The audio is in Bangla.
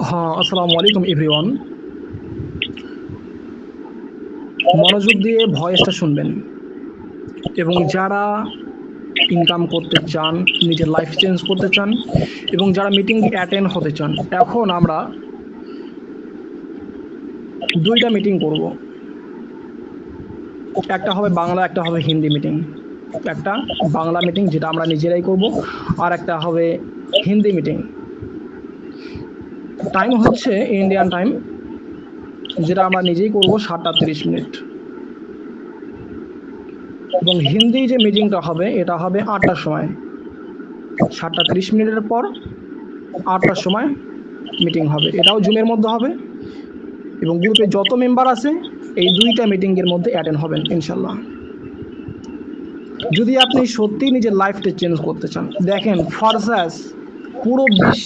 হ্যাঁ, আসসালামু আলাইকুম এভরিওয়ান। মনোযোগ দিয়ে ভয়েসটা শুনবেন এবং যারা ইনকাম করতে চান, নিজের লাইফ চেঞ্জ করতে চান এবং যারা মিটিং অ্যাটেন্ড হতে চান, এখন আমরা দুইটা মিটিং করব। একটা হবে বাংলা, একটা হবে হিন্দি মিটিং। একটা বাংলা মিটিং যেটা আমরা নিজেরাই করব, আর একটা হবে হিন্দি মিটিং। টাইম হচ্ছে ইন্ডিয়ান টাইম, যেটা আমরা নিজেই করব 7:30। এবং হিন্দি যে মিটিংটা হবে এটা হবে 8টার সময়। 7:30 পর 8টার সময় মিটিং হবে, এটাও জুমের মধ্যে হবে এবং গ্রুপে যত মেম্বার আছে এই দুইটা মিটিংয়ের মধ্যে অ্যাটেন্ড হবেন ইনশাল্লাহ। যদি আপনি সত্যি নিজের লাইফটা চেঞ্জ করতে চান, দেখেন ফারজাস পুরো বিশ্ব